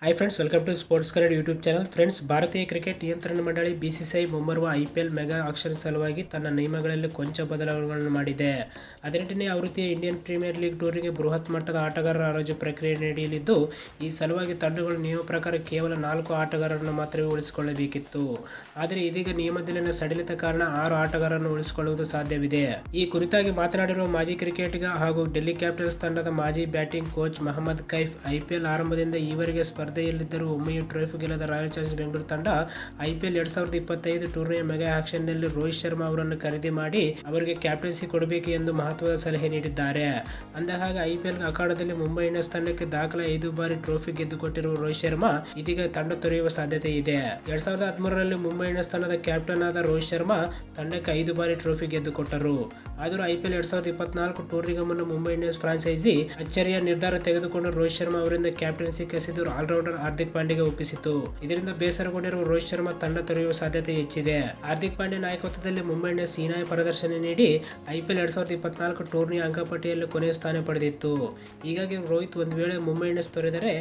Hi friends, welcome to sports ಕರೆಡ್ YouTube channel. Friends, ಭಾರತೀಯ cricket ನಿಯಂತ್ರಣ ಮಂಡಳಿ BCCI ಮುಂಬರುವ IPL ಮೆಗಾ ಆಕ್ಷನ್ ಸಲುವಾಗಿ ತನ್ನ ನಿಯಮಗಳಲ್ಲಿ ಕೊಂಚ ಬದಲಾವಣೆಗಳನ್ನು ಮಾಡಿದೆ. 18ನೇ ಆವೃತ್ತಿಯ ಇಂಡಿಯನ್ ಪ್ರೀಮಿಯರ್ ಲೀಗ್ ಟೂರ್ಗೆ ಬೃಹತ್ ಮಟ್ಟದ ಆಟಗಾರರ ಹರಾಜು ಪ್ರಕ್ರಿಯೆ ನಡೆಯಲಿದ್ದು, ಈ ಸಲುವಾಗಿ ತಂಡಗಳು ನಿಯಮ ಪ್ರಕಾರ ಕೇವಲ 4 ಆಟಗಾರರನ್ನು ಮಾತ್ರವೇ ಉಳಿಸಿಕೊಳ್ಳಬೇಕಿತ್ತು. ಆದರೆ ಇದೀಗ ನಿಯಮದಲ್ಲಿನ ಸಡಿಲಿತ ಕಾರಣ 6 ಆಟಗಾರರನ್ನು ಉಳಿಸಿಕೊಳ್ಳುವುದು ಸಾಧ್ಯವಿದೆ. ಈ ಕುರಿತಾಗಿ ಮಾತನಾಡಿರುವ ಮಾಜಿ ಕ್ರಿಕೆಟಿಗ ಹಾಗೂ ಡೆಲ್ಲಿ ಕ್ಯಾಪಿಟಲ್ಸ್ ತಂಡದ ಮಾಜಿ batting coach Mohammad Kaif, IPL ಆರಂಭದಿಂದ ಈವರೆಗೆ ಸ್ಪರ್ಧೆಯಲ್ಲಿದ್ದರೂ ಒಮ್ಮೆಯೂ ಟ್ರೋಫಿ ಗೆಲ್ಲದ ರಾಯಲ್ ಚಾಲೆಂಜರ್ಸ್ ಬೆಂಗಳೂರು ತಂಡ IPL 2025 ಟೂರ್ನಿಯ ಮೆಗಾ ಆಕ್ಷನ್ನಲ್ಲಿ ರೋಹಿತ್ ಶರ್ಮಾ ಅವರನ್ನು ಖರೀದಿ ಮಾಡಿ ಅವರಿಗೆ ಕ್ಯಾಪ್ಟನ್ಸಿ ಕೊಡಬೇಕು ಎಂದು ಮಹತ್ವದ ಸಲಹೆ ನೀಡಿದ್ದಾರೆ. ಅಂದಹಾಗೆ IPL ಅಖಾಡದಲ್ಲಿ ಮುಂಬೈ ಇಂಡಿಯನ್ಸ್ ತಂಡಕ್ಕೆ ದಾಖಲೆ 5 ಬಾರಿ ಟ್ರೋಫಿ ಗೆದ್ದುಕೊಟ್ಟಿರುವ ರೋಹಿತ್ ಶರ್ಮಾ ಇದೀಗ ತಂಡ ತೊರೆಯುವ ಸಾಧ್ಯತೆ ಇದೆ. 2013ರಲ್ಲಿ ಮುಂಬೈ ಇಂಡಿಯನ್ಸ್ ತಂಡದ ಕ್ಯಾಪ್ಟನ್ ಆದ ರೋಹಿತ್ ಶರ್ಮಾ ತಂಡಕ್ಕೆ 5 ಬಾರಿ ಟ್ರೋಫಿ ಗೆದ್ದುಕೊಟ್ಟರು. ಆದರೂ IPL 2024 ಟೂರ್ನಿಗೆ ಮುನ್ನ ಮುಂಬೈ ಇಂಡಿಯನ್ಸ್ ಫ್ರಾಂಚೈಸಿ ಅಚ್ಚರಿಯ ನಿರ್ಧಾರ ತೆಗೆದುಕೊಂಡು ರೋಹಿತ್ ಶರ್ಮಾ ಅವರಿಂದ ಕ್ಯಾಪ್ಟನ್ಸಿ ಕಸಿದು ಆಲ್ರೌಂಡರ್ ಹಾರ್ದಿಕ್ ಪಾಂಡ್ಯಗೆ ಒಪ್ಪಿಸಿತು. ಇದರಿಂದ ಬೇಸರಗೊಂಡಿರುವ ರೋಹಿತ್ ಶರ್ಮಾ ತಂಡ ತೊರೆಯುವ ಸಾಧ್ಯತೆ ಹೆಚ್ಚಿದೆ. ಹಾರ್ದಿಕ್ ಪಾಂಡ್ಯ ನಾಯಕತ್ವದಲ್ಲಿ ಮುಂಬೈ ಇಂಡಿಯನ್ಸ್ ಹೀನಾಯ ಪ್ರದರ್ಶನ ನೀಡಿ IPL 2024 ಟೂರ್ನಿಯ ಅಂಕಪಟ್ಟಿಯಲ್ಲಿ ಕೊನೆಯ ಸ್ಥಾನ ಪಡೆದಿತ್ತು. ಹೀಗಾಗಿ ರೋಹಿತ್ ಒಂದು ವೇಳೆ ಮುಂಬೈ ಇಂಡಿಯನ್ಸ್ ತೊರೆದರೆ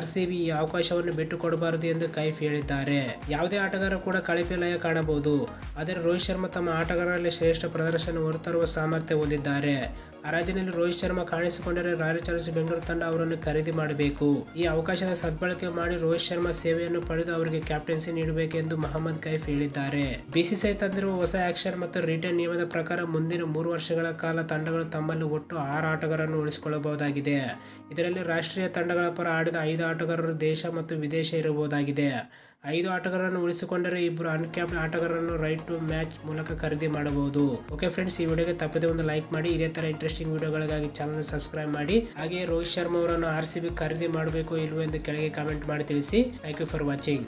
RCB ಈ ಅವಕಾಶವನ್ನು ಬಿಟ್ಟುಕೊಡಬಾರದು ಎಂದು ಕೈಫ್ ಹೇಳಿದ್ದಾರೆ. ಯಾವುದೇ ಆಟಗಾರ ಕೂಡ ಕಳಪೆ ಲಯ ಕಾಣಬಹುದು, ಆದರೆ ರೋಹಿತ್ ಶರ್ಮಾ ತಮ್ಮ ಆಟಗಾರರಲ್ಲಿ ಶ್ರೇಷ್ಠ ಪ್ರದರ್ಶನ ಹೊರತರುವ ಸಾಮರ್ಥ್ಯ ಹೊಂದಿದ್ದಾರೆ. ಹರಾಜಿನಲ್ಲಿ ರೋಹಿತ್ ಶರ್ಮಾ ಕಾಣಿಸಿಕೊಂಡರೆ ರಾಯಲ್ ಚಾಲೆಂಜರ್ಸ್ ಬೆಂಗಳೂರು ತಂಡ ಅವರನ್ನು ಖರೀದಿ ಮಾಡಬೇಕು. ಈ ಅವಕಾಶದ ಸದ್ಬಳಕೆ ಮಾಡಿ ರೋಹಿತ್ ಶರ್ಮಾ ಸೇವೆಯನ್ನು ಪಡೆದು ಅವರಿಗೆ ಕ್ಯಾಪ್ಟನ್ಸಿ ನೀಡಬೇಕೆಂದು ಮೊಹಮ್ಮದ್ ಕೈಫ್ ಹೇಳಿದ್ದಾರೆ. BCCI ತಂದಿರುವ ಹೊಸ ಆಕ್ಷನ್ ಮತ್ತು ರಿಟರ್ನ್ ನಿಯಮದ ಪ್ರಕಾರ ಮುಂದಿನ 3 ವರ್ಷಗಳ ಕಾಲ ತಂಡಗಳು ತಮ್ಮಲ್ಲಿ ಒಟ್ಟು 6 ಆಟಗಾರರನ್ನು ಉಳಿಸಿಕೊಳ್ಳಬಹುದಾಗಿದೆ. ಇದರಲ್ಲಿ ರಾಷ್ಟ್ರೀಯ ತಂಡಗಳ ಪರ ಆಡಿದ 5 ಆಟಗಾರರು ದೇಶ ಮತ್ತು ವಿದೇಶ ಇರಬಹುದಾಗಿದೆ. 5 ಆಟಗಾರರನ್ನು ಉಳಿಸಿಕೊಂಡರೆ 2 ಅನ್ಕ್ಯಾಪ್ಡ್ ಆಟಗಾರರನ್ನು ರೈಟ್ ಟು ಮ್ಯಾಚ್ ಮೂಲಕ ಖರೀದಿ ಮಾಡಬಹುದು. ಓಕೆ ಫ್ರೆಂಡ್ಸ್, ಈ ವಿಡಿಯೋಗೆ ತಪ್ಪದೆ ಒಂದು ಲೈಕ್ ಮಾಡಿ. ಇದೇ ತರ ಇಂಟ್ರೆಸ್ಟಿಂಗ್ ವಿಡಿಯೋಗಳಿಗಾಗಿ ಚಾನಲ್ ಸಬ್ಸ್ಕ್ರೈಬ್ ಮಾಡಿ. ಹಾಗೆಯೇ ರೋಹಿತ್ ಶರ್ಮಾ ಅವರನ್ನು RCB ಖರೀದಿ ಮಾಡಬೇಕು ಇಲ್ಲವೋ ಎಂದು ಕೆಳಗೆ ಕಾಮೆಂಟ್ ಮಾಡಿ ತಿಳಿಸಿ. Thank you for watching.